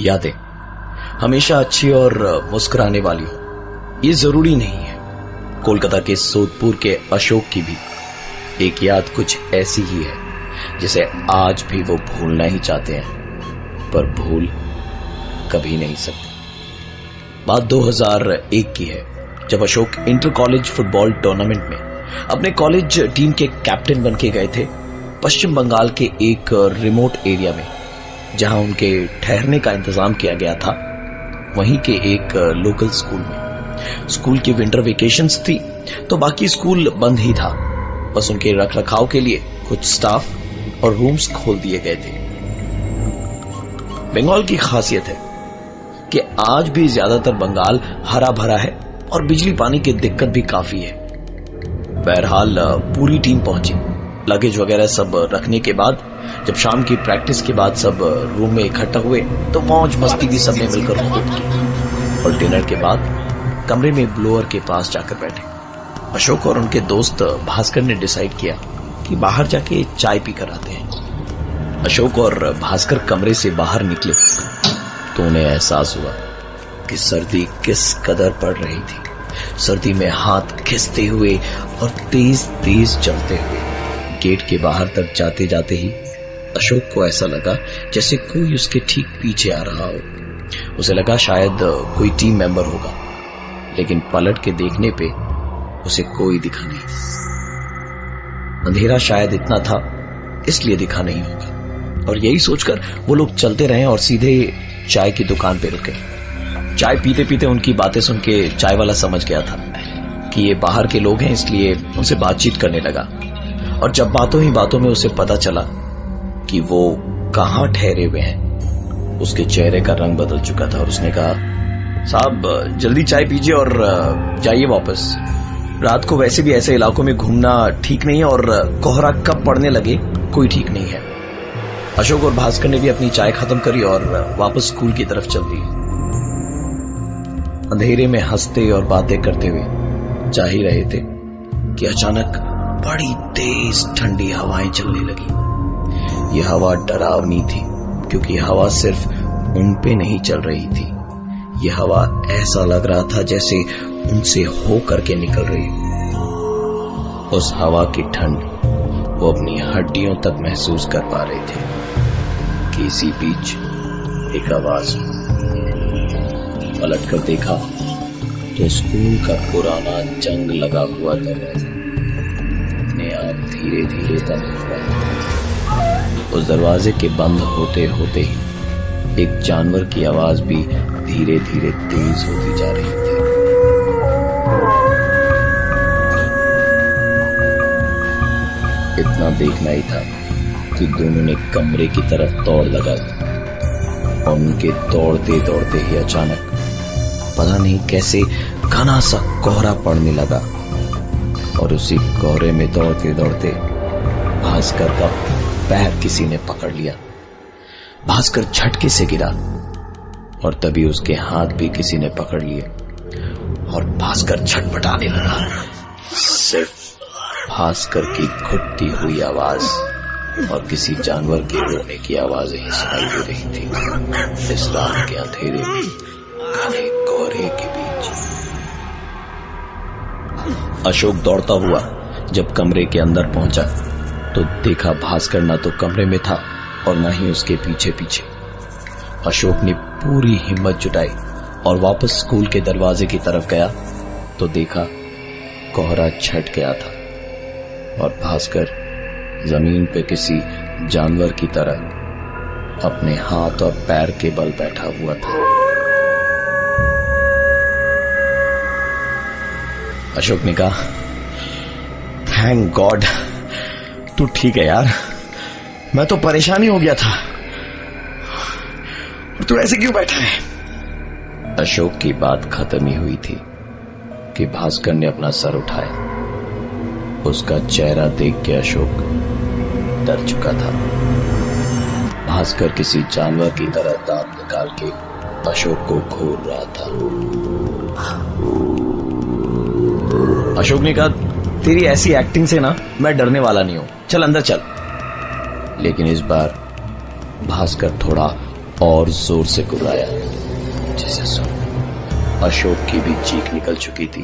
यादें हमेशा अच्छी और मुस्कुराने वाली हो ये जरूरी नहीं है। कोलकाता के सोदपुर के अशोक की भी एक याद कुछ ऐसी ही है जिसे आज भी वो भूलना ही चाहते हैं, पर भूल कभी नहीं सकते। बात 2001 की है, जब Ashok inter college football tournament में अपने कॉलेज टीम के कैप्टन बन के गए थे पश्चिम बंगाल के एक रिमोट एरिया में, जहां उनके ठहरने का इंतजाम किया गया था वहीं के एक लोकल स्कूल में। स्कूल की विंटर वेकेशंस थी तो बाकी स्कूल बंद ही था, बस उनके रखरखाव के लिए कुछ स्टाफ और रूम्स खोल दिए गए थे। बंगाल की खासियत है कि आज भी ज्यादातर बंगाल हरा भरा है और बिजली पानी की दिक्कत भी काफी है। बहरहाल पूरी टीम पहुंची, लगेज वगैरह सब रखने के बाद जब शाम की प्रैक्टिस के बाद सब रूम में इकट्ठा हुए तो मौज मस्ती की सबने मिलकर खूब की और डिनर के बाद कमरे में ब्लोअर के पास जाकर बैठे। अशोक और उनके दोस्त भास्कर ने डिसाइड किया कि बाहर जाके चाय पी कर आते हैं। अशोक और भास्कर कमरे से बाहर निकले तो उन्हें एहसास हुआ कि सर्दी किस कदर पड़ रही थी। सर्दी में हाथ खिंचते हुए और तेज तेज चलते हुए गेट के बाहर तक जाते जाते ही अशोक को ऐसा लगा जैसे कोई उसके ठीक पीछे आ रहा हो। उसे लगा शायद कोई टीम मेंबर होगा, लेकिन पलट के देखने पे उसे कोई दिखा नहीं। अंधेरा शायद इतना था इसलिए दिखा नहीं होगा, और यही सोचकर वो लोग चलते रहे और सीधे चाय की दुकान पे रुके। चाय पीते पीते उनकी बातें सुन के चाय वाला समझ गया था कि ये बाहर के लोग हैं, इसलिए उनसे बातचीत करने लगा। और जब बातों ही बातों में उसे पता चला कि वो कहां ठहरे हुए हैं, उसके चेहरे का रंग बदल चुका था और उसने कहा, साहब जल्दी चाय पीजिए और जाइए वापस। रात को वैसे भी ऐसे इलाकों में घूमना ठीक नहीं है और कोहरा कब पड़ने लगे कोई ठीक नहीं है। अशोक और भास्कर ने भी अपनी चाय खत्म करी और वापस स्कूल की तरफ चल दिए। अंधेरे में हंसते और बातें करते हुए जा ही रहे थे कि अचानक बड़ी तेज ठंडी हवाएं चलने लगी। यह हवा डरावनी थी क्योंकि हवा सिर्फ उन पे नहीं चल रही थी, यह हवा ऐसा लग रहा था जैसे उनसे हो करके निकल रही। उस हवा की ठंड वो अपनी हड्डियों तक महसूस कर पा रहे थे कि इसी बीच एक आवाज। पलट कर देखा तो स्कूल का पुराना जंग लगा हुआ दरवाजा अपने आप धीरे धीरे बंद हुआ। उस दरवाजे के बंद होते होते ही एक जानवर की आवाज भी धीरे धीरे तेज होती जा रही थी। इतना देखना ही था कि दोनों ने कमरे की तरफ दौड़ लगाई और उनके दौड़ते दौड़ते ही अचानक पता नहीं कैसे घना सा कोहरा पड़ने लगा और उसी कोहरे में दौड़ते दौड़ते भास्कर का पैर किसी ने पकड़ लिया। भास्कर झटके से गिरा और तभी उसके हाथ भी किसी ने पकड़ लिए और भास्कर छटपटाने लगा। सिर्फ भास्कर की घुटती हुई आवाज और किसी जानवर के रोने की आवाजें ही सुनाई दे रही थी इस रात के अंधेरे में घने कोहरे के बीच। अशोक दौड़ता हुआ जब कमरे के अंदर पहुंचा तो देखा भास्कर ना तो कमरे में था और ना ही उसके पीछे पीछे। अशोक ने पूरी हिम्मत जुटाई और वापस स्कूल के दरवाजे की तरफ गया तो देखा कोहरा छट गया था और भास्कर जमीन पे किसी जानवर की तरह अपने हाथ और पैर के बल बैठा हुआ था। अशोक ने कहा, थैंक गॉड तू ठीक है यार, मैं तो परेशान ही हो गया था। तू ऐसे क्यों बैठा है? अशोक की बात खत्म ही हुई थी कि भास्कर ने अपना सर उठाया। उसका चेहरा देख के अशोक डर चुका था। भास्कर किसी जानवर की तरह दांत निकाल के अशोक को घूर रहा था। अशोक ने कहा, तेरी ऐसी एक्टिंग से ना मैं डरने वाला नहीं हूं, चल अंदर चल। लेकिन इस बार भास्कर थोड़ा और जोर से गुर्राया, जिसे सुन अशोक की भी चीख निकल चुकी थी।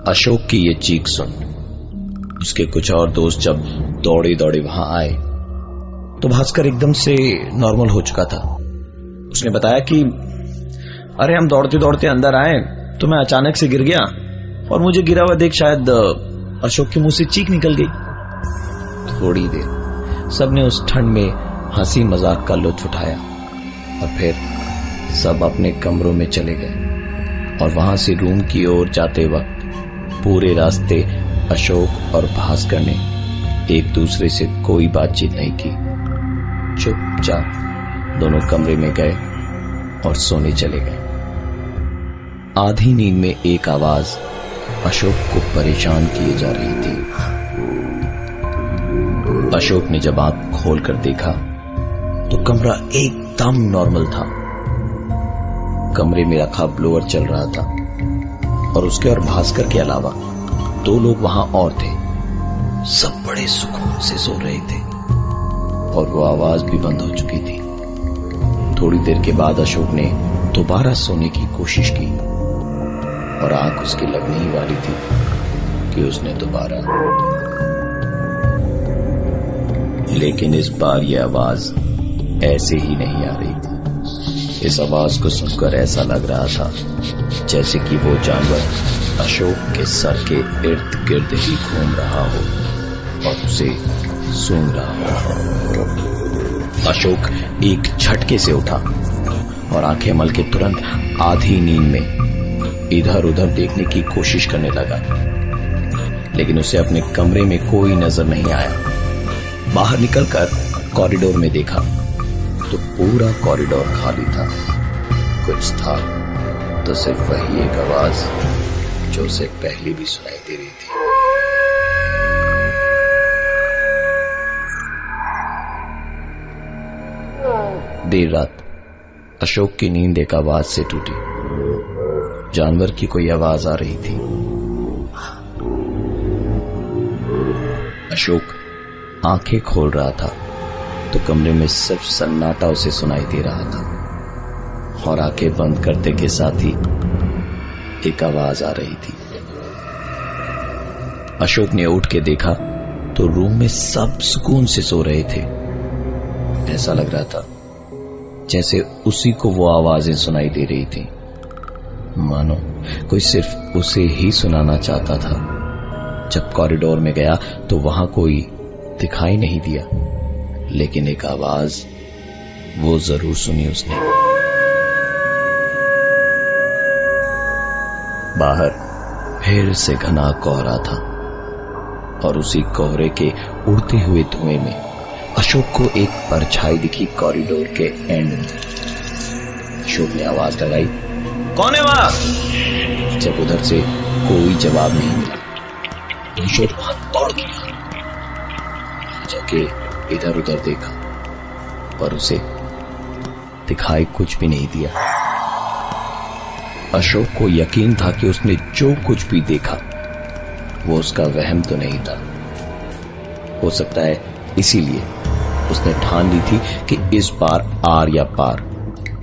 अशोक की ये चीख सुन उसके कुछ और दोस्त जब दौड़े दौड़े वहां आए तो भास्कर एकदम से नॉर्मल हो चुका था। उसने बताया कि अरे हम दौड़ते दौड़ते अंदर आए तो मैं अचानक से गिर गया और मुझे गिरा हुआ देख शायद अशोक के मुंह से चीख निकल गई। थोड़ी देर सबने उस ठंड में हंसी मजाक का लुत्फ उठाया और फिर सब अपने कमरों में चले गए। और वहां से रूम की ओर जाते वक्त पूरे रास्ते अशोक और भास्कर ने एक दूसरे से कोई बातचीत नहीं की। चुपचाप दोनों कमरे में गए और सोने चले गए। आधी नींद में एक आवाज अशोक को परेशान किए जा रही थी। अशोक ने जब आंख खोलकर देखा तो कमरा एकदम नॉर्मल था। कमरे में रखा ब्लोअर चल रहा था और उसके और भास्कर के अलावा 2 लोग वहां और थे। सब बड़े सुकून से सो रहे थे और वो आवाज भी बंद हो चुकी थी। थोड़ी देर के बाद अशोक ने दोबारा सोने की कोशिश की और आंख उसकी लगने ही वाली थी कि उसने दोबारा, लेकिन इस बार यह आवाज ऐसे ही नहीं आ रही थी। इस आवाज को सुनकर ऐसा लग रहा था जैसे कि वो जानवर अशोक के सर के इर्द गिर्द ही घूम रहा हो और उसे सूंघ रहा हो। अशोक एक झटके से उठा और आंखें मल के तुरंत आधी नींद में इधर उधर देखने की कोशिश करने लगा, लेकिन उसे अपने कमरे में कोई नजर नहीं आया। बाहर निकलकर कॉरिडोर में देखा तो पूरा कॉरिडोर खाली था। कुछ था तो सिर्फ वही एक आवाज जो उसे पहले भी सुनाई दे रही थी। देर रात अशोक की नींद एक आवाज से टूटी। जानवर की कोई आवाज आ रही थी। अशोक आंखें खोल रहा था तो कमरे में सिर्फ सन्नाटा उसे सुनाई दे रहा था और आंखें बंद करते के साथ ही एक आवाज आ रही थी। अशोक ने उठ के देखा तो रूम में सब सुकून से सो रहे थे। ऐसा लग रहा था जैसे उसी को वो आवाजें सुनाई दे रही थी, मानो कोई सिर्फ उसे ही सुनाना चाहता था। जब कॉरिडोर में गया तो वहां कोई दिखाई नहीं दिया, लेकिन एक आवाज वो जरूर सुनी उसने। बाहर फिर से घना कोहरा था और उसी कोहरे के उड़ते हुए धुएं में अशोक को एक परछाई दिखी कॉरिडोर के एंड में। अशोक ने आवाज लगाई, कौन है वहां? जब उधर से कोई जवाब नहीं मिला तो अशोक वहां दौड़ गया। जाके इधर उधर देखा पर उसे दिखाई कुछ भी नहीं दिया। अशोक को यकीन था कि उसने जो कुछ भी देखा वो उसका वहम तो नहीं था। हो सकता है इसीलिए उसने ठान ली थी कि इस बार आर या पार,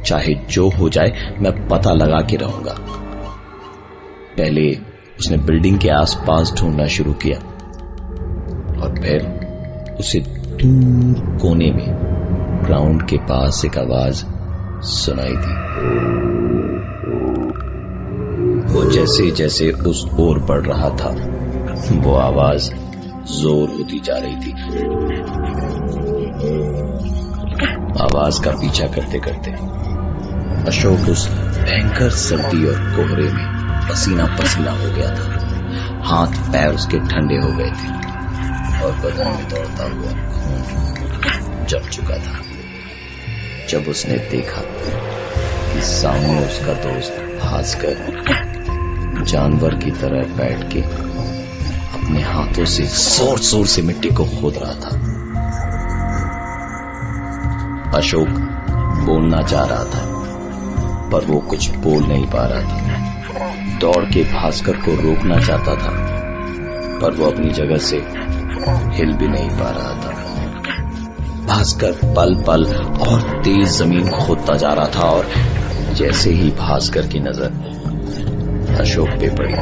चाहे जो हो जाए मैं पता लगा के रहूंगा। पहले उसने बिल्डिंग के आसपास ढूंढना शुरू किया और फिर उसे दूर कोने में ग्राउंड के पास एक आवाज सुनाई दी। वो जैसे जैसे उस ओर बढ़ रहा था वो आवाज जोर होती जा रही थी। आवाज का पीछा करते करते अशोक उस भयंकर सर्दी और कोहरे में पसीना पसीना हो गया था। हाथ पैर उसके ठंडे हो गए थे और बदन में दौड़ता हुआ खून जम चुका था। जब उसने देखा कि सामने उसका दोस्त भास्कर जानवर की तरह बैठ के अपने हाथों से जोर जोर से मिट्टी को खोद रहा था। अशोक बोलना चाह रहा था पर वो कुछ बोल नहीं पा रहा था। दौड़ के भास्कर को रोकना चाहता था पर वो अपनी जगह से हिल भी नहीं पा रहा था। भास्कर पल पल और तेज जमीन खोदता जा रहा था और जैसे ही भास्कर की नजर अशोक पे पड़ी,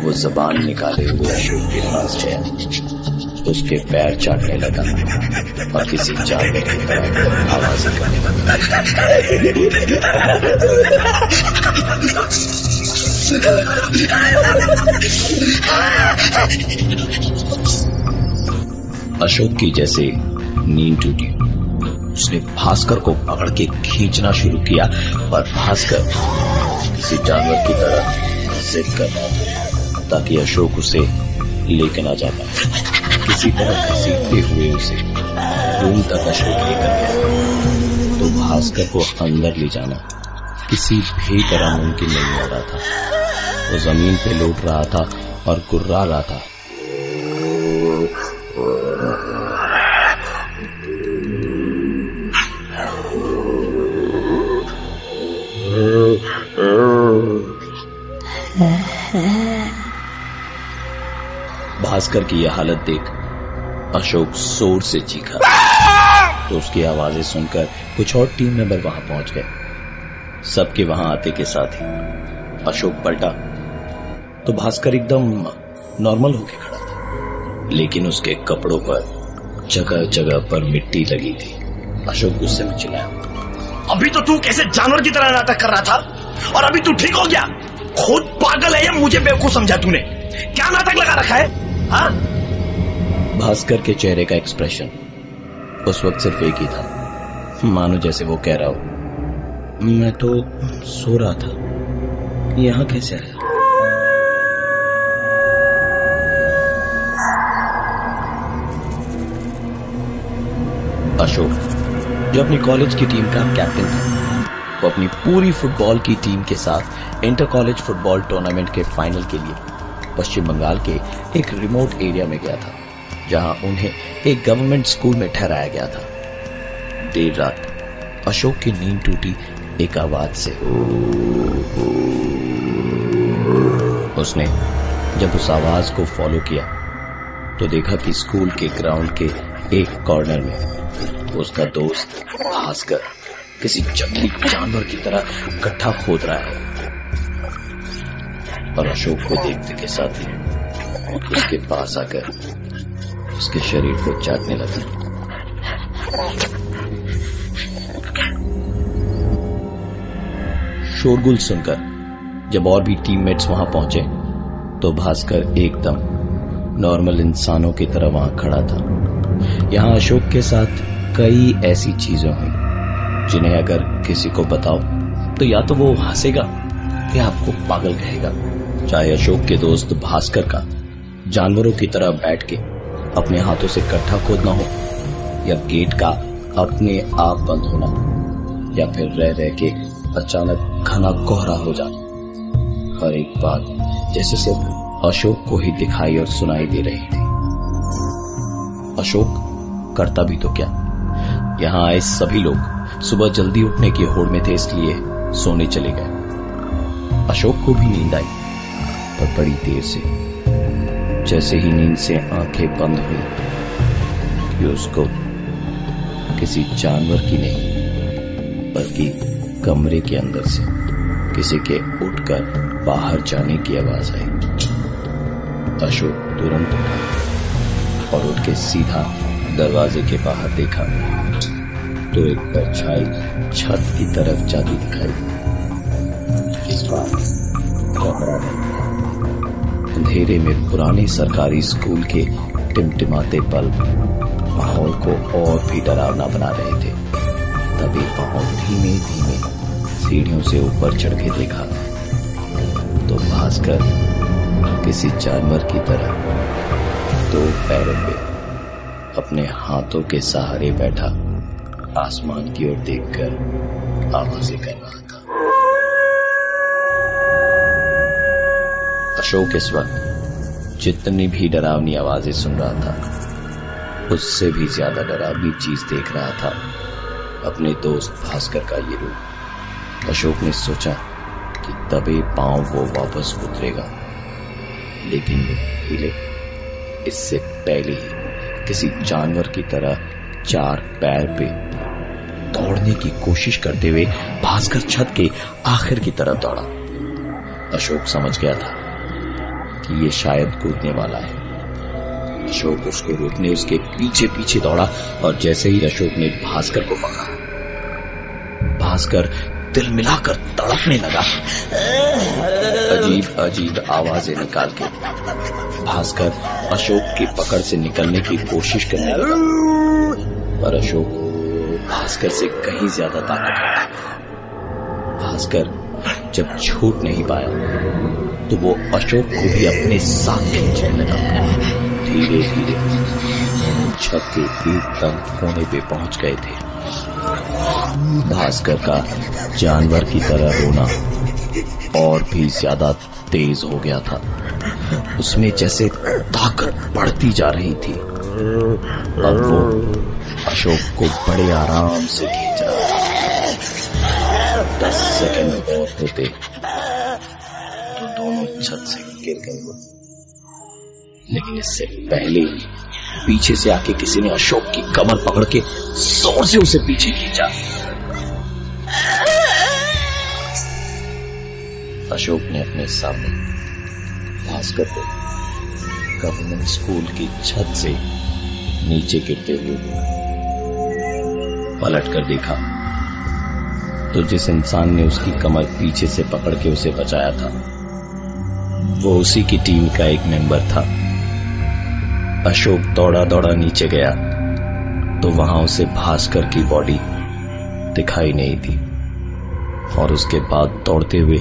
वो जबान निकाले हुए अशोक के पास गया, उसके पैर चाटने लगा और किसी जानवर की तरह आवाजें करने लगा। अशोक की जैसे नींद टूटी, उसने भास्कर को पकड़ के खींचना शुरू किया, पर भास्कर किसी जानवर की तरह जिद कर रहा था ताकि अशोक उसे लेके ना जा पाए। किसी तरह घसीटते हुए उसे रूम तक अशोक लेकर गया, तो भास्कर को अंदर ले जाना किसी भी तरह मुमकिन नहीं हो रहा था। वो जमीन पे लौट रहा था और गुर्रा रहा था। भास्कर की यह हालत देख अशोक जोर से चीखा, तो उसकी आवाजें सुनकर कुछ और टीम मेंबर वहां पहुंच गए। सबके वहां आते के साथ ही अशोक पलटा तो भास्कर एकदम नॉर्मल होके खड़ा था, लेकिन उसके कपड़ों पर जगह जगह पर मिट्टी लगी थी। अशोक गुस्से में चिल्लाया, अभी तो तू कैसे जानवर की तरह नाटक कर रहा था और अभी तू ठीक हो गया? खुद पागल है या मुझे बेवकूफ समझा तूने? क्या नाटक लगा रखा है? हाँ? भास्कर के चेहरे का एक्सप्रेशन उस वक्त सिर्फ एक ही था, मानो जैसे वो कह रहा हो, मैं तो सो रहा था, यहां कैसे आया? अशोक, जो अपनी कॉलेज की टीम का कैप्टन था, वो अपनी पूरी फुटबॉल की टीम के साथ इंटर कॉलेज फुटबॉल टूर्नामेंट के फाइनल के लिए पश्चिम बंगाल के एक रिमोट एरिया में गया था, जहां उन्हें एक गवर्नमेंट स्कूल में ठहराया गया था। देर रात अशोक की नींद टूटी एक आवाज से। उसने जब उस आवाज को फॉलो किया तो देखा कि स्कूल के ग्राउंड के एक कॉर्नर में उसका दोस्त भास्कर किसी जंगली जानवर की तरह गड्ढा खोद रहा है, और अशोक को देखते के साथ ही उसके पास आकर उसके शरीर को चाटने लगा। शोरगुल सुनकर जब और भी टीममेट्स वहां पहुंचे तो भास्कर एकदम नॉर्मल इंसानों की तरह वहां खड़ा था। यहां अशोक के साथ कई ऐसी चीजें हुई जिन्हें अगर किसी को बताओ तो या तो वो हंसेगा या आपको पागल कहेगा। चाहे अशोक के दोस्त भास्कर का जानवरों की तरह बैठ के अपने हाथों से गड्ढा खोदना हो, या गेट का अपने आप बंद होना, या फिर रह रह के अचानक घना कोहरा हो जाना, हर एक बात जैसे सिर्फ अशोक को ही दिखाई और सुनाई दे रही थी। अशोक करता भी तो क्या, यहां आए सभी लोग सुबह जल्दी उठने की होड़ में थे, इसलिए सोने चले गए। अशोक को भी नींद आई, पर बड़ी देर से। जैसे ही नींद से आंखें बंद हुई कि उसको किसी जानवर की नहीं बल्कि कमरे के अंदर से किसी के उठकर बाहर जाने की आवाज आई। अशोक तुरंत उठा और उठ के सीधा दरवाजे के बाहर देखा तो एक परछाई छत की तरफ जाती दिखाई। इस बार कमरा नहीं था। अंधेरे में पुराने सरकारी स्कूल के टिमटिमाते बल्ब माहौल को और भी डरावना बना रहे थे। तभी पांव धीमे धीमे सीढ़ियों से ऊपर चढ़ के देखा तो भास्कर किसी जानवर की तरह दो पैरों पे अपने हाथों के सहारे बैठा आसमान की ओर देखकर आवाजें कर रहा था। अशोक इस वक्त जितनी भी डरावनी आवाजें सुन रहा था, उससे भी ज्यादा डरावनी चीज देख रहा था अपने दोस्त भास्कर का ये रूप। अशोक ने सोचा कि दबे पांव वो वापस उतरेगा, लेकिन वो हिले इससे पहले ही किसी जानवर की तरह 4 पैर पे दौड़ने की कोशिश करते हुए भास्कर छत के आखिर की तरफ दौड़ा। अशोक समझ गया था कि ये शायद कूदने वाला है। अशोक उसको रोकने उसके पीछे पीछे दौड़ा और जैसे ही अशोक ने भास्कर को पकड़ा, भास्कर दिल मिलाकर तड़पने लगा। अजीब अजीब आवाजें निकाल के भास्कर अशोक की पकड़ से निकलने की कोशिश करने लगा, पर अशोक भास्कर से कहीं ज्यादा ताकतवर था। भास्कर जब छूट नहीं पाया तो वो अशोक को भी अपने साथ खींचने लगा। धीरे धीरे छत के एकदम कोने पे पहुंच गए थे। भास्कर का जानवर की तरह रोना और भी ज्यादा तेज हो गया था। उसमें जैसे ताकत बढ़ती जा रही थी। अब वो अशोक को बड़े आराम से खींच रहा था। 10 सेकंड और होते तो दोनों छत से गिर गए, लेकिन इससे पहले पीछे से आके किसी ने अशोक की कमर पकड़ के जोर से उसे पीछे खींचा। अशोक ने अपने सामने भास्कर को गवर्नमेंट स्कूल की छत से नीचे गिरते हुए पलट कर देखा तो जिस इंसान ने उसकी कमर पीछे से पकड़ के उसे बचाया था वो उसी की टीम का एक मेंबर था। अशोक दौड़ा दौड़ा नीचे गया तो वहां उसे भास्कर की बॉडी दिखाई नहीं थी, और उसके बाद दौड़ते हुए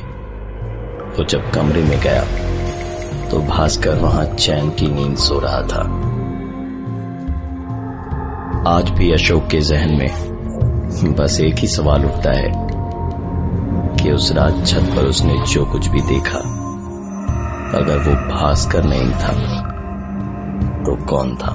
वो जब कमरे में गया तो भास्कर वहां चैन की नींद सो रहा था। आज भी अशोक के जहन में बस एक ही सवाल उठता है कि उस रात छत पर उसने जो कुछ भी देखा, अगर वो भास्कर नहीं था तो कौन था।